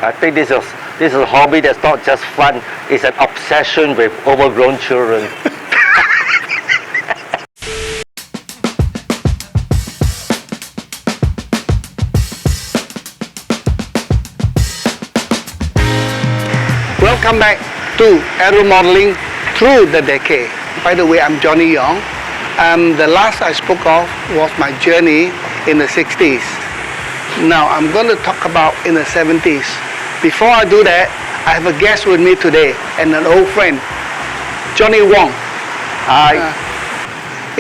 I think this is a hobby that's not just fun, it's an obsession with overgrown children. Welcome back to Aeromodelling through the decade. By the way, I'm Johnny Yong. The last I spoke of was my journey in the 60s. Now I'm going to talk about in the 70s. Before I do that, I have a guest with me today and an old friend, Johnnie Wong. Hi.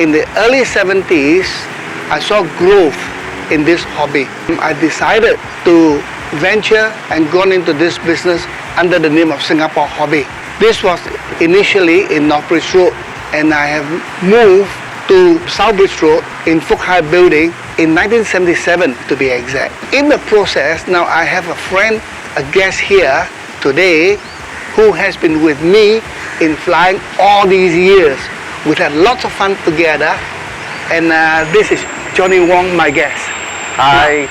In the early 70s, I saw growth in this hobby. I decided to venture and gone into this business under the name of Singapore Hobby. This was initially in Northbridge Road, and I have moved to Southbridge Road in Fook High Building in 1977 to be exact. In the process, now I have a friend, a guest here today who has been with me in flying all these years. We've had lots of fun together, and this is Johnnie Wong, my guest. Hi.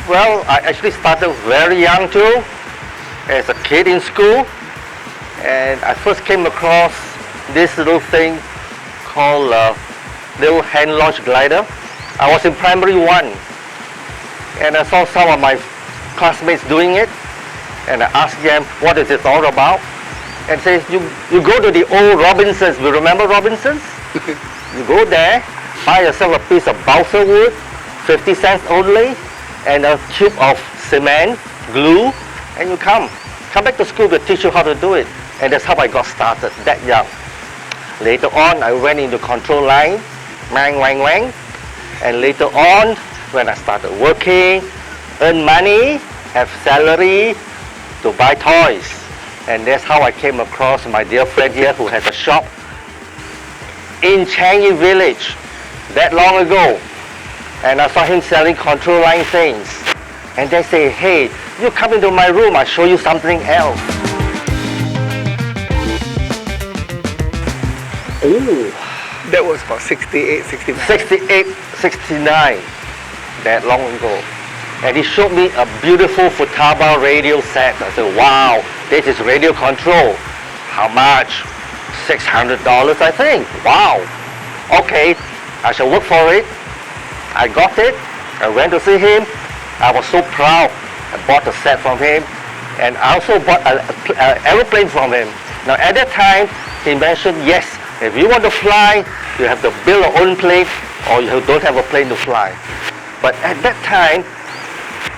Well, I actually started very young too, as a kid in school, and I first came across this little thing called little hand launch glider. I was in primary 1, and I saw some of my classmates doing it, and I asked them what is it all about, and says you go to the old Robinsons. You remember Robinsons? You go there, buy yourself a piece of balsa wood, 50 cents only, and a tube of cement, glue, and you come back to school to teach you how to do it. And that's how I got started, that young. Later on, I went into control line, wang, wang, wang. And later on, when I started working, earn money, have salary to buy toys. And that's how I came across my dear friend here who has a shop in Changi Village that long ago. And I saw him selling control line things. And they say, hey, you come into my room, I'll show you something else. Oh, that was about 68, 69. 68, 69, that long ago. And he showed me a beautiful Futaba radio set. I said, wow, this is radio control. How much? $600, I think. Wow. Okay, I shall work for it. I got it. I went to see him. I was so proud. I bought a set from him, and I also bought an aeroplane from him. Now at that time, he mentioned, yes, if you want to fly, you have to build your own plane, or you don't have a plane to fly. But at that time,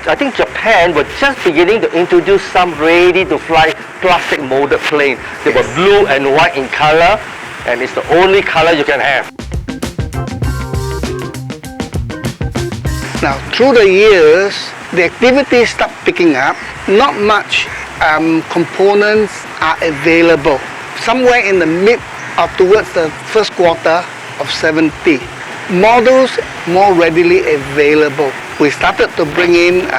I think Japan was just beginning to introduce some ready-to-fly plastic molded planes. They were blue and white in color, and it's the only color you can have. Now, through the years, the activities start picking up. Not much components are available. Somewhere in the mid or towards the first quarter of 70, models more readily available. We started to bring in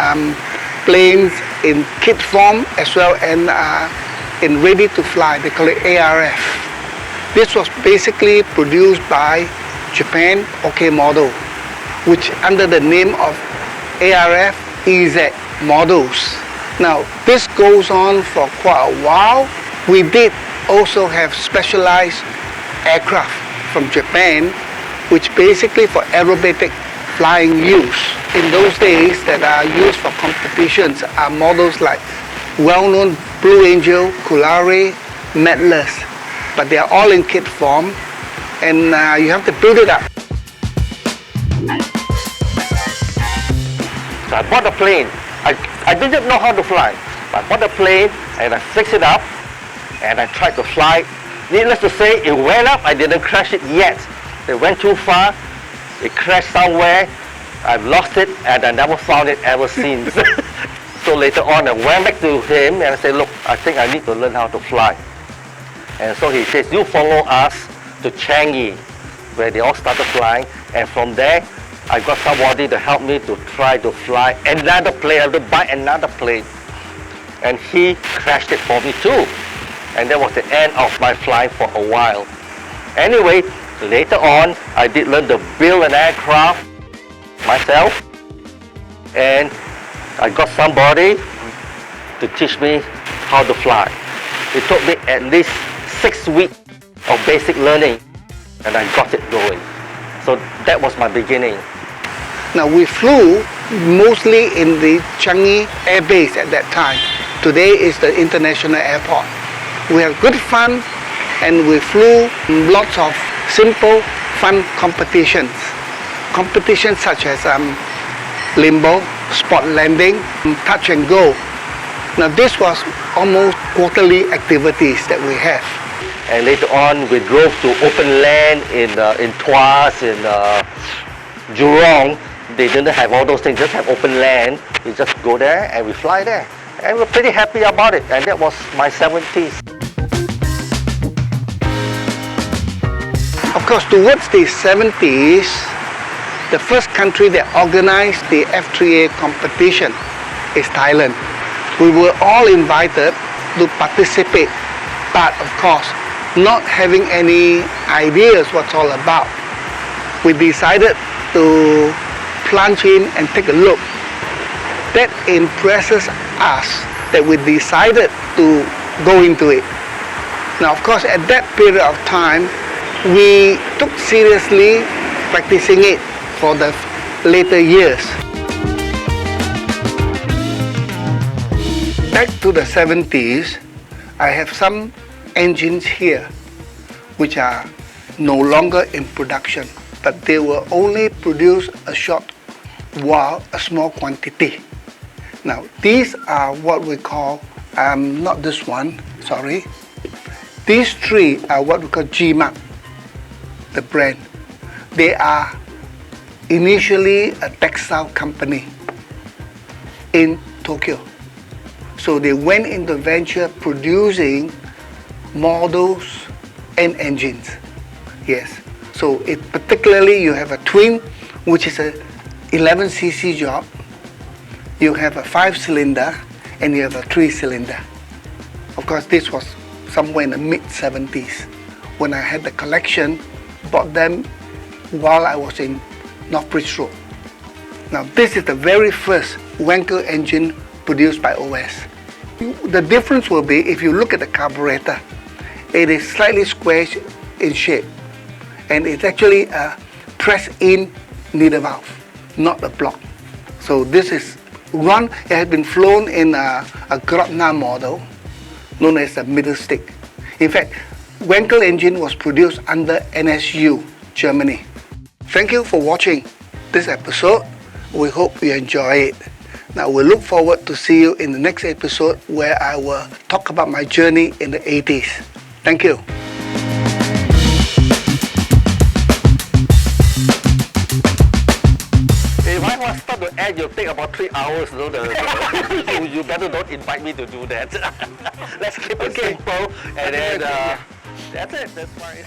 planes in kit form as well, and in ready to fly. They call it ARF. This was basically produced by Japan OK Model, which under the name of ARF EZ models. Now, this goes on for quite a while. We did also have specialized aircraft from Japan, which basically for aerobatic flying use. In those days that are used for competitions are models like well-known Blue Angel, Kulare, Medless, but they are all in kit form, and you have to build it up. So I bought a plane. I didn't know how to fly. But I bought a plane and I fixed it up and I tried to fly. Needless to say, it went up. I didn't crash it yet. It went too far. It crashed somewhere. I've lost it and I never found it ever since. So later on, I went back to him and I said, look, I think I need to learn how to fly. And so he says, you follow us to Changi, where they all started flying. And from there, I got somebody to help me to try to fly another plane. I had to buy another plane. And he crashed it for me too. And that was the end of my flying for a while. Anyway, later on, I did learn to build an aircraft myself. and I got somebody to teach me how to fly. It took me at least 6 weeks of basic learning, and I got it going. So that was my beginning. Now we flew mostly in the Changi Air Base at that time. Today is the international airport. We had good fun, and we flew lots of simple, fun competitions. Competitions such as limbo, spot landing, touch and go. Now this was almost quarterly activities that we have. And later on, we drove to open land in Tuas, in Jurong. They didn't have all those things, just have open land. We just go there and we fly there. And we're pretty happy about it. And that was my 70s. Of course, towards the 70s, the first country that organized the F3A competition is Thailand. We were all invited to participate, but of course, not having any ideas what's all about. We decided to plunge in and take a look. That impresses us that we decided to go into it. Now, of course, at that period of time, we took seriously practicing it for the later years. Back to the 70s, I have some engines here which are no longer in production, but they were only produced a short while, a small quantity. Now these are what we call, not this one, sorry. These three are what we call G-Mark, the brand. They are initially a textile company in Tokyo. So they went into venture producing models and engines. Yes. So it particularly you have a twin, which is a 11cc job. You have a 5-cylinder and you have a 3-cylinder. Of course, this was somewhere in the mid-70s when I had the collection, bought them while I was in Northbridge Road. Now this is the very first Wankel engine produced by OS. The difference will be if you look at the carburetor, it is slightly square in shape, and it's actually a press-in needle valve, not a block. So this is it has been flown in a Grotner model known as a middle stick. In fact, Wankel engine was produced under NSU, Germany. Thank you for watching this episode. We hope you enjoy it. Now we look forward to see you in the next episode where I will talk about my journey in the 80s. Thank you. If I want to start to add, you'll take about 3 hours. You better don't invite me to do that. Let's keep it simple, and then that's it. That's fine.